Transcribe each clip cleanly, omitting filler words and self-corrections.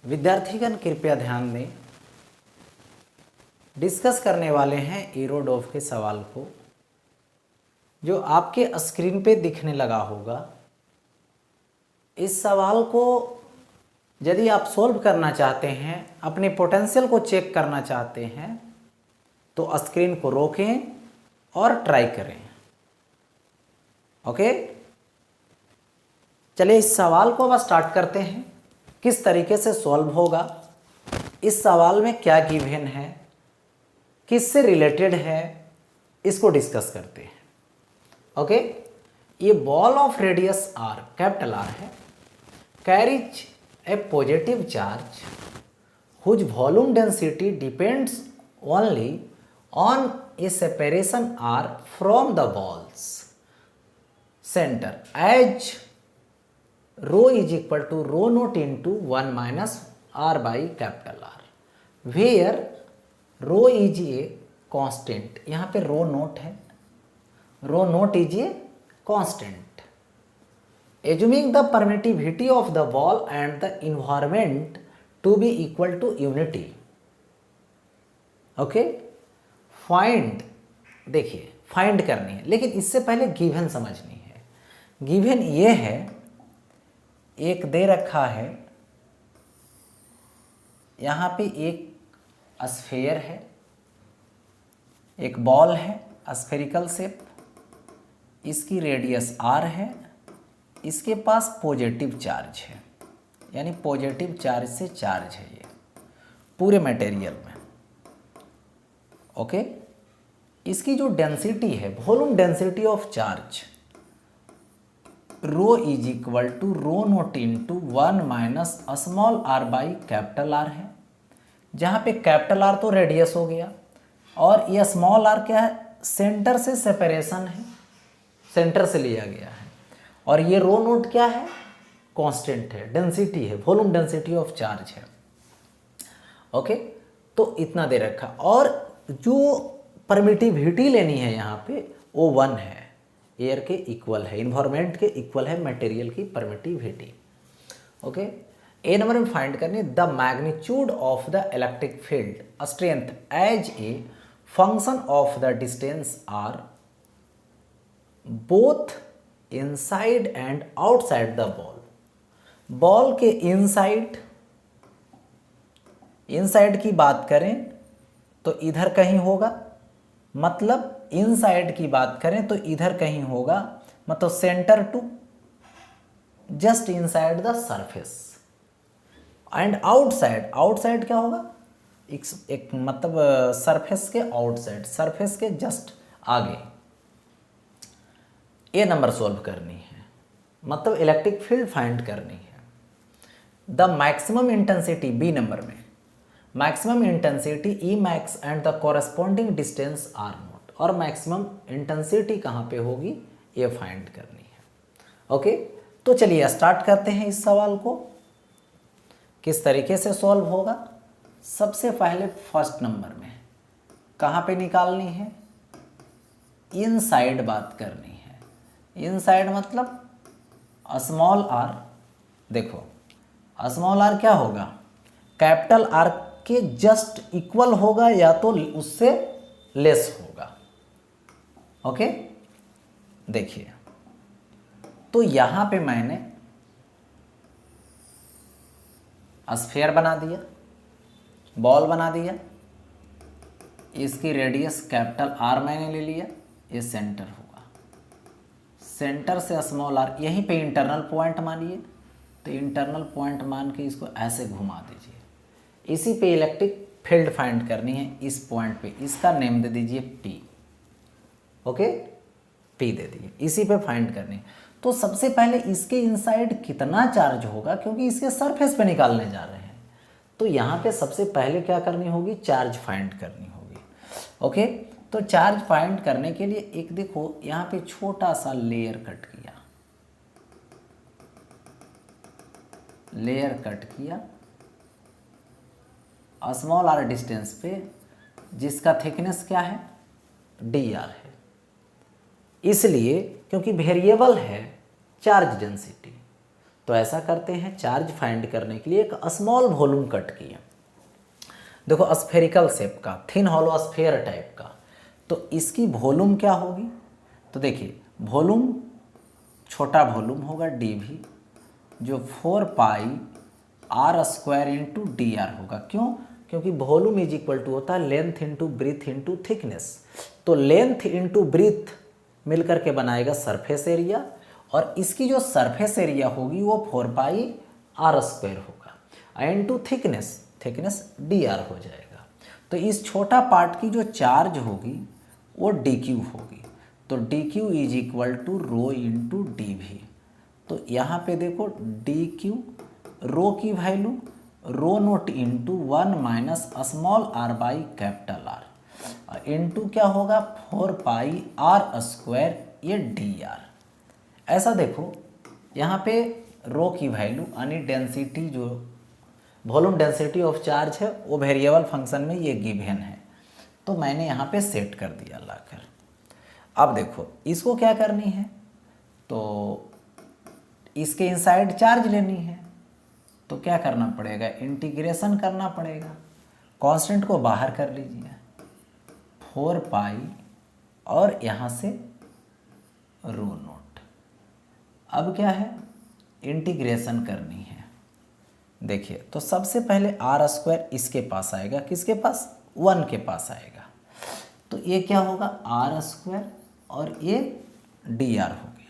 विद्यार्थीगण कृपया ध्यान दें। डिस्कस करने वाले हैं इरोडोव के सवाल को, जो आपके स्क्रीन पे दिखने लगा होगा। इस सवाल को यदि आप सॉल्व करना चाहते हैं, अपने पोटेंशियल को चेक करना चाहते हैं, तो स्क्रीन को रोकें और ट्राई करें। ओके, चलिए इस सवाल को अब स्टार्ट करते हैं। किस तरीके से सॉल्व होगा, इस सवाल में क्या गिवन है, किससे रिलेटेड है, इसको डिस्कस करते हैं। ओके, ये ball of radius R, capital R है, carries a positive charge whose volume density depends only on a separation r from the ball's centre as rho is equal to rho naught into 1 minus r by capital R, where rho is a constant. यहाँ पे rho naught है, rho naught is a constant. Assuming the permittivity of the ball and the environment to be equal to unity. Okay, find, देखिए find करनी है, लेकिन इससे पहले given समझनी है। गिवन ये है, एक दे रखा है, यहाँ पे एक स्फीयर है, एक बॉल है स्फेरिकल शेप, इसकी रेडियस आर है, इसके पास पॉजिटिव चार्ज है, यानी पॉजिटिव चार्ज से चार्ज है ये पूरे मटेरियल में। ओके, इसकी जो डेंसिटी है, volume density of charge, rho is equal to rho naught into 1 minus small r by capital R है, जहाँ पे कैपिटल आर तो रेडियस हो गया और ये स्मॉल आर क्या है, सेंटर से सेपरेशन है, सेंटर से लिया गया है, और ये रो नोट क्या है, कांस्टेंट है, डेंसिटी है, वॉल्यूम डेंसिटी ऑफ चार्ज है। ओके, तो इतना दे रखा, और जो परमिटिविटी लेनी है यहाँ पे वो 1 है, एयर के इक्वल है, इन्वायरमेंट के इक्वल है मटेरियल की परमिटिविटी। ओके, ए नंबर में फाइंड करनी the magnitude of the electric field strength as a function of the distance r both inside and outside the ball. Ball के inside, inside की बात करें तो इधर कहीं होगा, मतलब इनसाइड की बात करें तो इधर कहीं होगा, मतलब centre to just inside the surface. And outside, outside क्या होगा, एक मतलब सरफेस के आउटसाइड, सरफेस के जस्ट आगे। ये नंबर सॉल्व करनी है, मतलब इलेक्ट्रिक फील्ड फाइंड करनी है। The maximum intensity, B number में maximum intensity E max and the corresponding distance r naught, और मैक्सिमम इंटेंसिटी कहाँ पे होगी ये फाइंड करनी है। ओके, तो चलिए स्टार्ट करते हैं इस सवाल को। किस तरीके से सॉल्व होगा, सबसे पहले फर्स्ट नंबर में कहाँ पे निकालनी है, इनसाइड बात करनी है। इनसाइड मतलब स्मॉल आर, देखो स्मॉल आर क्या होगा, कैपिटल आर के जस्ट इक्वल होगा या तो उससे लेस होगा। ओके, देखिए तो यहां पे मैंने स्फीयर बना दिया, बॉल बना दिया, इसकी रेडियस कैपिटल आर मैंने ले लिया, ये सेंटर होगा, सेंटर से स्मॉल आर, यहीं पे इंटरनल पॉइंट मानिए, तो इंटरनल पॉइंट मान के इसको ऐसे घुमा दीजिए। इसी पे इलेक्ट्रिक फील्ड फाइंड करनी है, इस पॉइंट पे, इसका नेम दे दीजिए पी। ओके, पी दे दिए, इसी पे फाइंड करनी है। तो सबसे पहले इसके इनसाइड कितना चार्ज होगा, क्योंकि इसके सरफेस पे निकालने जा रहे हैं, तो यहाँ पे सबसे पहले क्या करनी होगी, चार्ज फाइंड करनी होगी। ओके, तो चार्ज फाइंड करने के लिए एक देखो यहाँ पे छोटा सा लेयर कट किया, लेयर कट किया स्मॉल आर डिस्टेंस पे, जिसका थिकनेस क्या है, डी आर है, इसलिए क्योंकि वेरिएबल है चार्ज डेंसिटी, तो ऐसा करते हैं, चार्ज फाइंड करने के लिए एक स्मॉल वॉल्यूम कट किए। देखो स्फेरिकल शेप का, थिन हॉलो स्फेयर टाइप का, तो इसकी वॉल्यूम क्या होगी? तो देखिए वॉल्यूम, छोटा वॉल्यूम होगा डी वी, जो 4 pi r square into d r होगा। क्यों? क्योंकि वॉल्यूम इज इक्वल टू होता है length into breadth into thickness. तो लेंथ इंटू ब्रीथ मिलकर के बनाएगा सरफेस एरिया, और इसकी जो सरफेस एरिया होगी वो 4 पाई आर स्क्वायर होगा into thickness, thickness D R हो जाएगा। तो इस छोटा पार्ट की जो चार्ज होगी वो डी क्यू होगी। तो d q is equal to rho into d v. तो यहाँ पे देखो डी क्यू, रो की value rho naught into 1 minus small r by capital R into क्या होगा 4 पाई आर स्क्वायर, ये डी आर। ऐसा देखो यहाँ पे रो की वैल्यू यानी डेंसिटी, जो वॉल्यूम डेंसिटी ऑफ चार्ज है वो वेरिएबल फंक्शन में ये गिवन है, तो मैंने यहाँ पे सेट कर दिया लाकर। अब देखो इसको क्या करनी है, तो इसके इनसाइड चार्ज लेनी है, तो क्या करना पड़ेगा, इंटीग्रेशन करना पड़ेगा। कांस्टेंट को बाहर कर लीजिए, 4 पाई और यहाँ से रो नोट। अब क्या है, इंटीग्रेशन करनी है। देखिए तो सबसे पहले आर स्क्वायर इसके पास आएगा, किसके पास, 1 के पास आएगा, तो ये क्या होगा आर स्क्वायर और ये डी आर हो गया।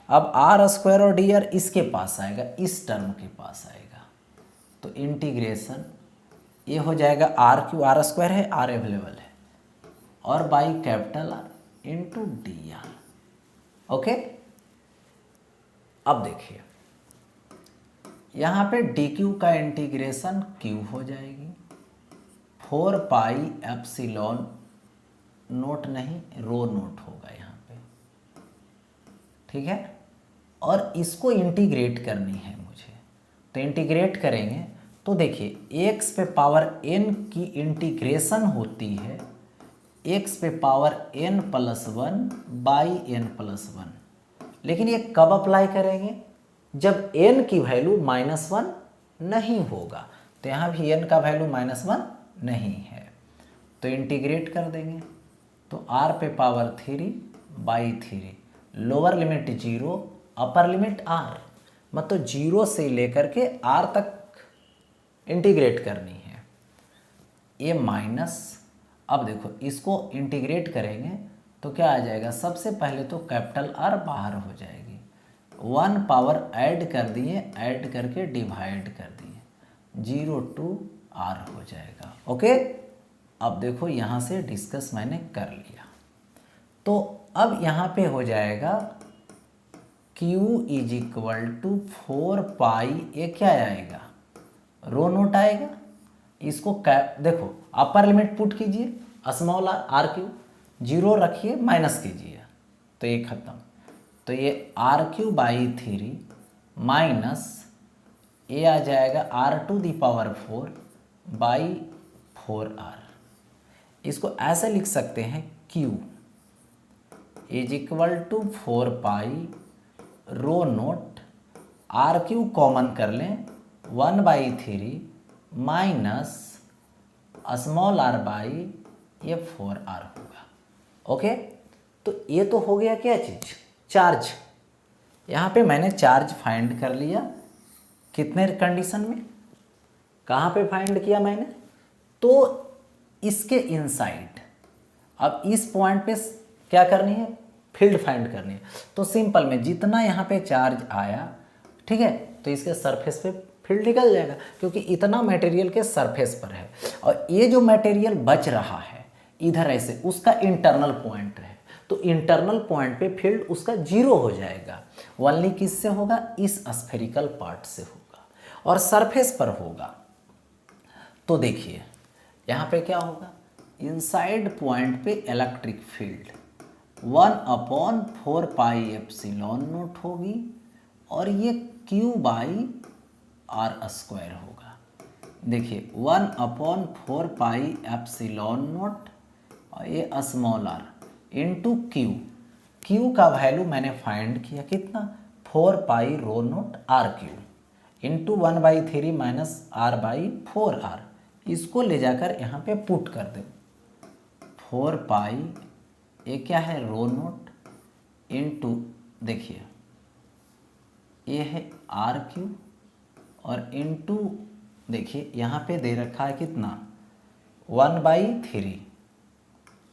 अब आर स्क्वायर और डी आर इसके पास आएगा, इस टर्म के पास आएगा, तो इंटीग्रेशन ये हो जाएगा आर क्यू, आर स्क्वायर है, आर अवेलेबल है, और by capital R into d are. Okay, अब देखिए यहाँ पे डी क्यू का इंटीग्रेशन क्यू हो जाएगी, 4 पाई एप्सिलॉन नोट नहीं रो नोट होगा यहाँ पे, ठीक है। और इसको इंटीग्रेट करनी है मुझे, तो इंटीग्रेट करेंगे तो देखिए x पे पावर n की इंटीग्रेशन होती है x पे power n plus 1 by n plus 1, लेकिन ये कब अप्लाई करेंगे, जब n की वैल्यू -1 नहीं होगा। तो यहाँ भी n का वैल्यू -1 नहीं है, तो इंटीग्रेट कर देंगे, तो r पे power 3 by 3, lower limit 0, upper limit r, मतलब 0 से लेकर के r तक इंटीग्रेट करनी है, ये माइनस। अब देखो इसको इंटीग्रेट करेंगे तो क्या आ जाएगा, सबसे पहले तो कैपिटल R बाहर हो जाएगी, 1 पावर ऐड कर दिए, ऐड करके डिवाइड कर दिए, 0 to R हो जाएगा। ओके, अब देखो यहाँ से डिस्कस मैंने कर लिया, तो अब यहाँ पे हो जाएगा Q इज इक्वल टू 4 पाई, ये क्या आएगा रो नोट आएगा। इसको देखो अपर लिमिट पुट कीजिए, स्मॉल आर क्यू, 0 रखिए, माइनस कीजिए, तो ये खत्म। तो ये आर क्यू बाई 3 माइनस ये आ जाएगा r to the power 4 by 4r। इसको ऐसे लिख सकते हैं Q is equal to 4 pi rho naught, r q common कर लें, 1/3 माइनस स्मॉल आर बाई ये 4r होगा। ओके, तो ये तो हो गया क्या चीज़, चार्ज। यहाँ पे मैंने चार्ज फाइंड कर लिया, कितने कंडीशन में, कहाँ पे फाइंड किया मैंने, तो इसके इनसाइड। अब इस पॉइंट पे क्या करनी है, फील्ड फाइंड करनी है। तो सिंपल में जितना यहाँ पे चार्ज आया, ठीक है, तो इसके सरफेस पे फील्ड निकल जाएगा, क्योंकि इतना मटेरियल के सरफेस पर है, और ये जो मटेरियल बच रहा है इधर ऐसे, उसका इंटरनल पॉइंट है, तो इंटरनल पॉइंट पे फील्ड उसका 0 हो जाएगा। ओनली किससे होगा, इस स्फेरिकल पार्ट से होगा, और सरफेस पर होगा। तो देखिए यहाँ पे क्या होगा, इनसाइड पॉइंट पे electric field 1/4 pi epsilon note होगी, और ये Q बाई R स्क्वायर होगा। देखिए 1/4 पाई एप्सिलॉन नोट और ये small r into Q। Q का वैल्यू मैंने फाइंड किया कितना, 4 pi rho naught r Q into 1/3 minus r by 4r। इसको ले जाकर यहाँ पे पुट कर दो। 4 पाई ये क्या है रो नोट इंटू, देखिए ये है आर क्यू और इंटू, देखिए यहाँ पे दे रखा है कितना 1/3,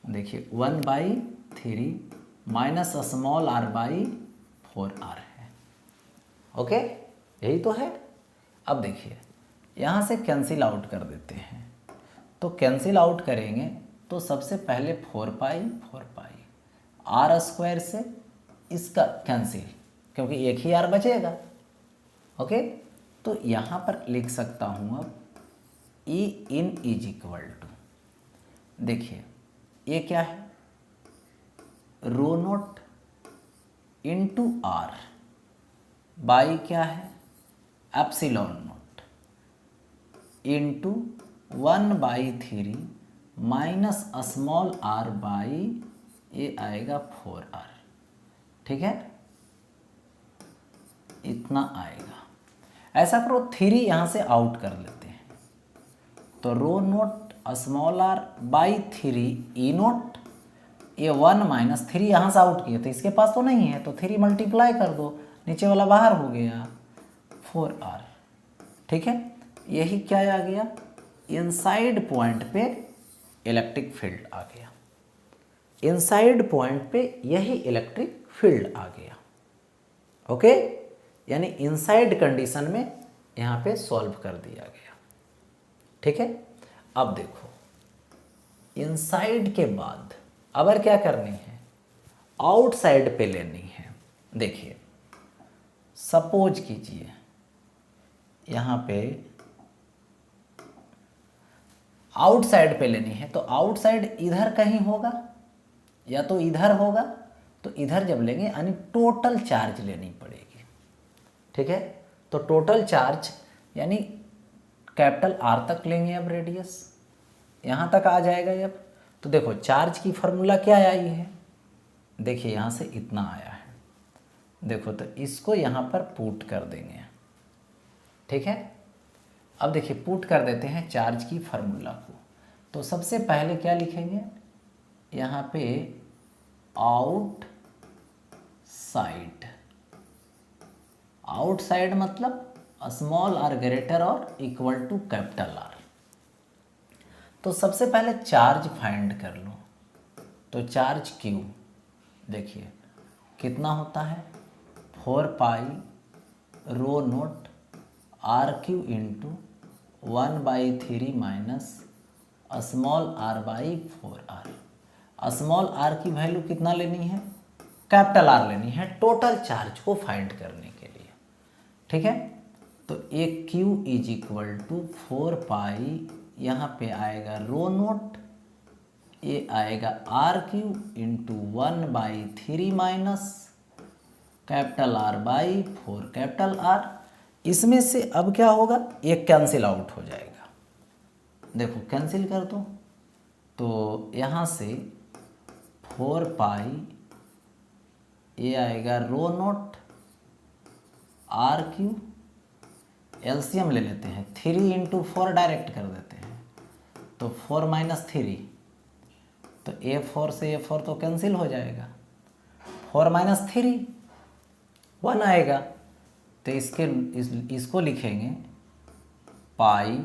देखिए 1/3 minus small r by 4r है। ओके, यही तो है। अब देखिए यहाँ से कैंसिल आउट कर देते हैं, तो कैंसिल आउट करेंगे तो सबसे पहले 4 पाई आर स्क्वायर से इसका कैंसिल, क्योंकि एक ही आर बचेगा। ओके, तो यहाँ पर लिख सकता हूँ अब E in is equal to, देखिए ये क्या है rho naught into r by क्या है epsilon naught into 1/3 minus small r by ये आएगा 4r। ठीक है, इतना आएगा। ऐसा करो 3 यहाँ से आउट कर लेते हैं, तो rho naught small r by 3 E naught, ये 1 माइनस 3 यहाँ से आउट किए तो इसके पास तो नहीं है, तो 3 मल्टीप्लाई कर दो, नीचे वाला बाहर हो गया 4r। ठीक है, यही क्या आ गया इनसाइड पॉइंट पे इलेक्ट्रिक फील्ड आ गया। इनसाइड पॉइंट पे यही इलेक्ट्रिक फील्ड आ गया। ओके, यानी इनसाइड कंडीशन में यहाँ पे सॉल्व कर दिया गया। ठीक है, अब देखो इनसाइड के बाद अब क्या करनी है आउटसाइड पे लेनी है। देखिए सपोज कीजिए यहाँ पे आउटसाइड पे लेनी है, तो आउटसाइड इधर कहीं होगा या तो इधर होगा, तो इधर जब लेंगे यानी टोटल चार्ज लेनी पड़ेगी। ठीक है, तो टोटल चार्ज यानी कैपिटल आर तक लेंगे। अब रेडियस यहाँ तक आ जाएगा। अब तो देखो चार्ज की फार्मूला क्या आई है, देखिए यहाँ से इतना आया है, देखो तो इसको यहाँ पर पुट कर देंगे। ठीक है, अब देखिए पुट कर देते हैं चार्ज की फार्मूला को। तो सबसे पहले क्या लिखेंगे यहाँ पे आउट साइड मतलब स्मॉल आर ग्रेटर और इक्वल टू कैपिटल आर। तो सबसे पहले चार्ज फाइंड कर लो, तो चार्ज क्यू देखिए कितना होता है 4 pi rho naught r Q into 1/3 minus small r by 4r। Small r की वैल्यू कितना लेनी है कैपिटल आर लेनी है टोटल चार्ज को फाइंड करने के लिए। ठीक है, तो एक Q is equal to 4 pi, यहाँ पे आएगा रो नोट, ये आएगा r Q into 1/3 minus capital R by 4 capital R. इसमें से अब क्या होगा ये कैंसिल आउट हो जाएगा। देखो कैंसिल कर दो, तो यहाँ से 4 पाई ये आएगा rho naught r Q, LCM ले लेते हैं 3 इंटू 4 डायरेक्ट कर देते हैं, तो 4 माइनस 3, तो A4 से A4 तो कैंसिल हो जाएगा, 4 माइनस 3 1 आएगा। तो इसको लिखेंगे पाई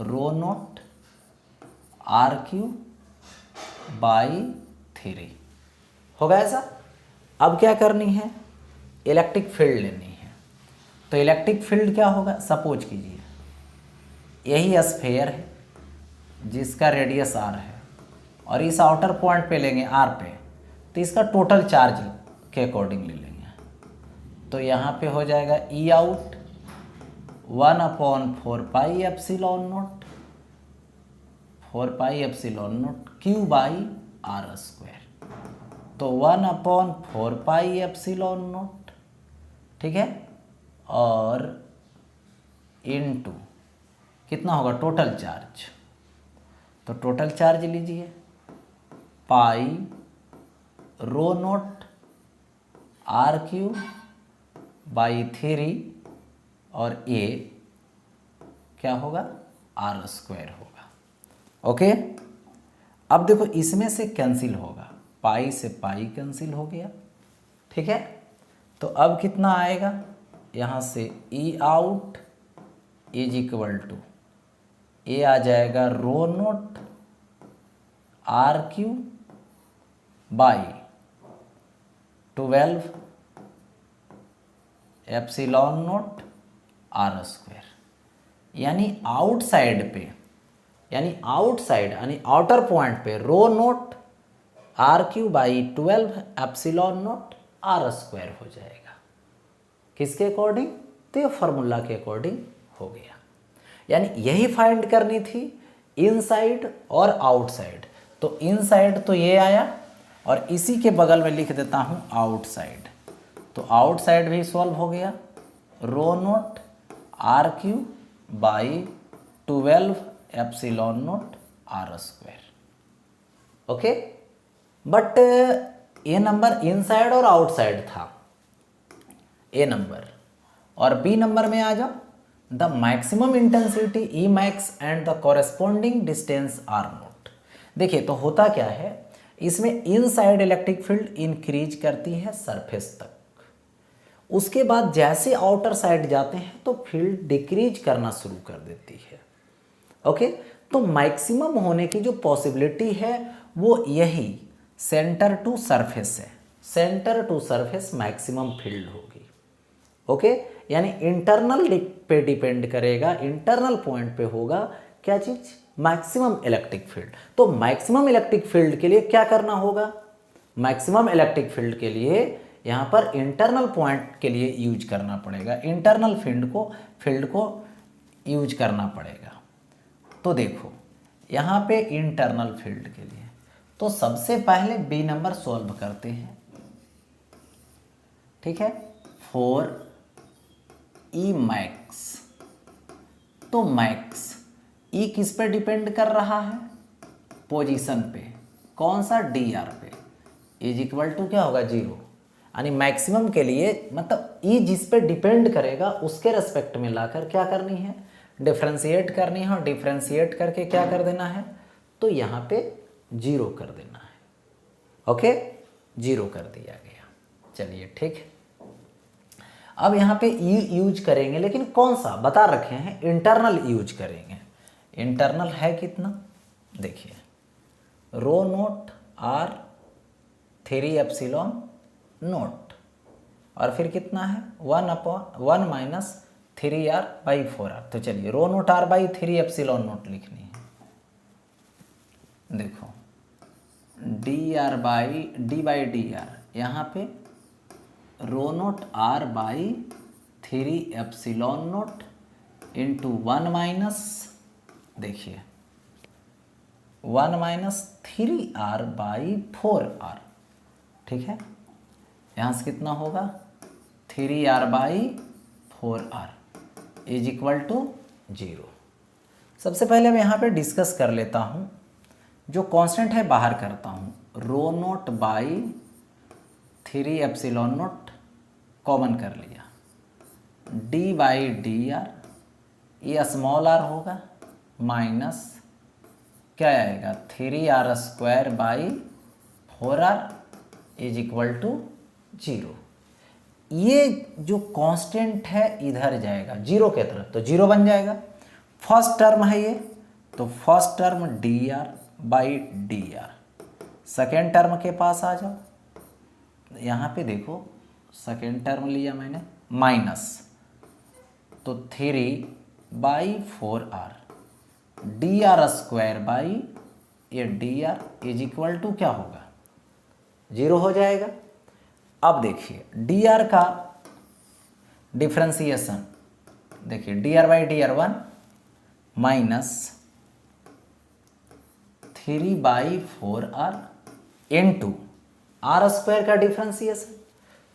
rho naught r Q by 3 होगा ऐसा। अब क्या करनी है इलेक्ट्रिक फील्ड लेनी है। तो इलेक्ट्रिक फील्ड क्या होगा, सपोज कीजिए यही स्फीयर है जिसका रेडियस आर है और इस आउटर पॉइंट पे लेंगे आर पे, तो इसका टोटल चार्ज के अकॉर्डिंग ले लेंगे। तो यहाँ पे हो जाएगा E out 1/4 pi epsilon naught 4 pi epsilon naught Q by r square, तो 1/4 पाई एप्सिलॉन नोट। ठीक है, और इनटू कितना होगा टोटल चार्ज, तो टोटल चार्ज लीजिए पाई rho naught r Q by 3 और ए क्या होगा, आर स्क्वायर होगा। ओके, अब देखो इसमें से कैंसिल होगा, पाई से पाई कैंसिल हो गया, ठीक है। तो अब कितना आएगा, यहाँ से E out is equal to a आ जाएगा rho naught r Q by 12 epsilon naught r square. यानी आउटसाइड पे, यानी आउटसाइड यानी आउटर पॉइंट पे rho naught r Q by 12 epsilon naught r square हो जाएगा। किसके अकॉर्डिंग, तो ये फार्मूला के अकॉर्डिंग हो गया। यानी यही फाइंड करनी थी इनसाइड और आउटसाइड। तो इनसाइड तो ये आया और इसी के बगल में लिख देता हूँ आउटसाइड। तो आउटसाइड भी सॉल्व हो गया, rho naught r Q by 12 epsilon naught r square. Okay, but ये नंबर इनसाइड और आउटसाइड था, ए नंबर। और बी नंबर में आ जाओ, the maximum intensity E max and the corresponding distance r naught. देखिए तो होता क्या है, इसमें इनसाइड इलेक्ट्रिक फील्ड इंक्रीज करती है सरफेस तक, उसके बाद जैसे आउटर साइड जाते हैं तो फील्ड डिक्रीज करना शुरू कर देती है। ओके, तो मैक्सिमम होने की जो पॉसिबिलिटी है वो यही सेंटर टू सरफेस है, centre to surface maximum field होगी। ओके, यानी इंटरनल पे डिपेंड करेगा, इंटरनल पॉइंट पे होगा क्या चीज, मैक्सिमम इलेक्ट्रिक फील्ड। तो मैक्सिमम इलेक्ट्रिक फील्ड के लिए क्या करना होगा, मैक्सिमम इलेक्ट्रिक फील्ड के लिए यहाँ पर इंटरनल पॉइंट के लिए यूज करना पड़ेगा, इंटरनल फील्ड को यूज करना पड़ेगा। तो देखो यहाँ पे इंटरनल फील्ड के लिए तो सबसे पहले बी नंबर सॉल्व करते हैं, ठीक है, फॉर ई मैक्स। तो मैक्स ई किस पे डिपेंड कर रहा है, पोजीशन पे, कौन सा, डी आर पे, इज इक्वल टू क्या होगा 0। यानी मैक्सिमम के लिए मतलब ई जिस पे डिपेंड करेगा उसके रेस्पेक्ट में लाकर क्या करनी है, डिफ्रेंशिएट करनी है, और डिफ्रेंशिएट करके क्या कर देना है, तो यहाँ पे 0 कर देना है। ओके, 0 कर दिया गया। चलिए ठीक है, अब यहाँ पे ई यूज करेंगे, लेकिन कौन सा बता रखे हैं, इंटरनल यूज करेंगे। इंटरनल है कितना, देखिए रो नोट आर 3 एप्सिलॉन नोट, और फिर कितना है 1 माइनस 3r बाई 4r। तो चलिए rho naught r by 3 epsilon naught लिखनी है। देखो डी बाई डी आर, यहाँ पे rho naught r by 3 epsilon naught into 1 minus, देखिए 1 माइनस 3r बाई 4r, ठीक है। यहाँ से कितना होगा 3r by 4r is equal to 0। सबसे पहले मैं यहाँ पे डिस्कस कर लेता हूँ, जो कांस्टेंट है बाहर करता हूँ, rho naught by 3 epsilon naught common कर लिया, डी बाई डी आर, ये स्मॉल आर होगा, माइनस क्या आएगा 3r square by 4r is equal to 0। ये जो कांस्टेंट है इधर जाएगा 0 के तरफ, तो 0 बन जाएगा। फर्स्ट टर्म है ये, तो first term D r by d are. Second term के पास आ जाओ, यहाँ पे देखो सेकेंड टर्म लिया मैंने माइनस, तो 3 by 4r d r square by ये d r is equal to क्या होगा 0 हो जाएगा। अब देखिए डी आर का डिफ्रेंसिएशन, देखिए d r by d r 1 minus 3 by 4r into r square का डिफ्रेंसिएशन,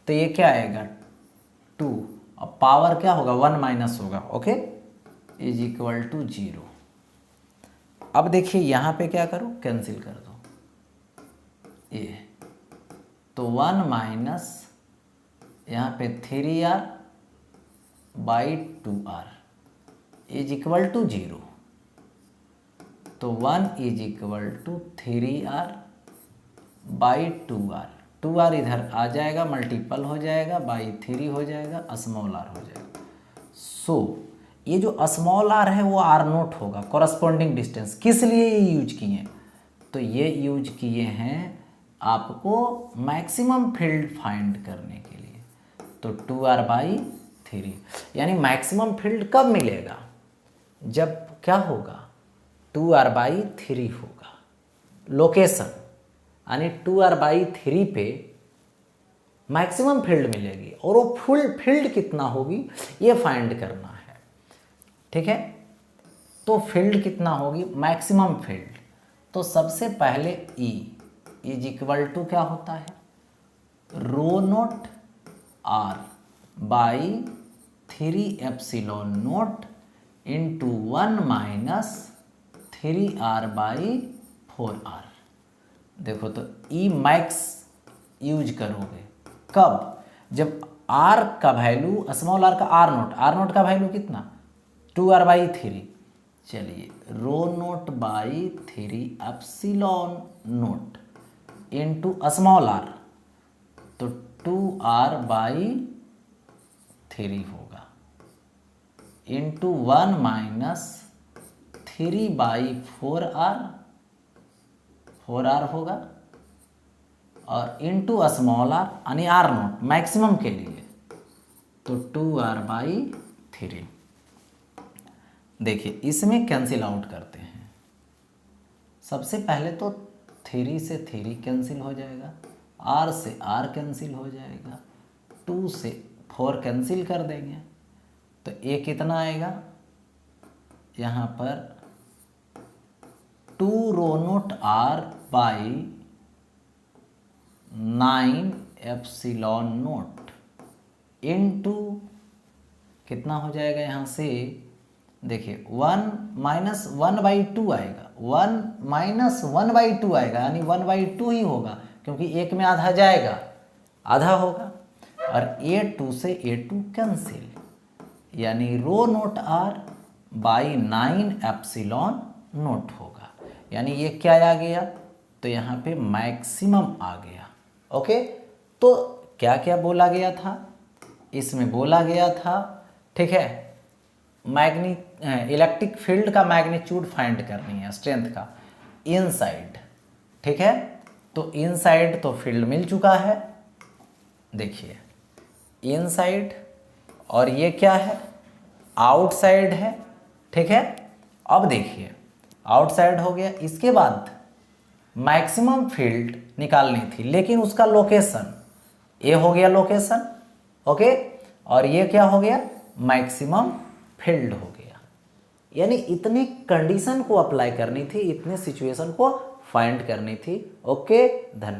तो ये क्या आएगा 2, अब पावर क्या होगा 1 माइनस होगा, ओके, इज इक्वल टू 0। अब देखिए यहाँ पे क्या करो, कैंसिल कर दो ये, तो 1 माइनस यहाँ पे 3r by 2r is equal to 0, तो 1 is equal to 3r by 2r, 2r इधर आ जाएगा, मल्टीपल हो जाएगा, बाई 3 हो जाएगा, स्मॉल r हो जाएगा। सो ये जो स्मॉल r है वो r नोट होगा, कॉरस्पॉन्डिंग डिस्टेंस। किस लिए ये यूज किए हैं? तो ये यूज किए हैं आपको मैक्सिमम फील्ड फाइंड करने के लिए। तो 2r बाई 3, यानी मैक्सिमम फील्ड कब मिलेगा? जब क्या होगा? 2r बाई 3 होगा लोकेशन, यानी 2r बाई 3 पे मैक्सिमम फील्ड मिलेगी, और वो फुल फील्ड कितना होगी ये फाइंड करना है। ठीक है, तो फील्ड कितना होगी? Maximum field. तो सबसे पहले E इज इक्वल टू क्या होता है? Rho naught R by 3 epsilon naught into 1 minus 3r by 4r। देखो तो E मैक्स यूज करोगे कब? जब r का वैल्यू, स्मॉल r का r नोट का वैल्यू कितना? 2r by 3। चलिए, rho naught by 3 epsilon naught into small r, तो 2r बाई 3 होगा इंटू 1 माइनस 3 बाई 4r होगा, और इंटू स्मॉल r यानी r नोट मैक्सिमम के लिए, तो 2r बाई 3। देखिए इसमें कैंसिल आउट करते हैं। सबसे पहले तो 3 से 3 कैंसिल हो जाएगा, r से r कैंसिल हो जाएगा, 2 से 4 कैंसिल कर देंगे, तो ये कितना आएगा? यहाँ पर 2 rho naught r by 9 epsilon naught into कितना हो जाएगा? यहाँ से देखिए 1 माइनस 1 बाई 2 आएगा, 1 माइनस 1 बाई 2 आएगा, यानी 1 बाई 2 ही होगा, क्योंकि एक में आधा जाएगा, आधा होगा, और A2 से A2 कैंसिल, यानी rho naught R by 9 epsilon naught होगा। यानी ये क्या आ गया? तो यहाँ पे मैक्सिमम आ गया। ओके, तो क्या क्या बोला गया था इसमें? बोला गया था, ठीक है, इलेक्ट्रिक फील्ड का मैग्नीट्यूड फाइंड करनी है, स्ट्रेंथ का इनसाइड। ठीक है, तो इनसाइड तो फील्ड मिल चुका है, देखिए इनसाइड, और ये क्या है? आउटसाइड है। ठीक है, अब देखिए आउटसाइड हो गया, इसके बाद मैक्सिमम फील्ड निकालनी थी, लेकिन उसका लोकेशन, ये हो गया लोकेशन। ओके, और ये क्या हो गया? मैक्सिमम फील्ड हो गया। यानी इतनी कंडीशन को अप्लाई करनी थी, इतने सिचुएशन को फाइंड करनी थी। ओके, धन्यवाद।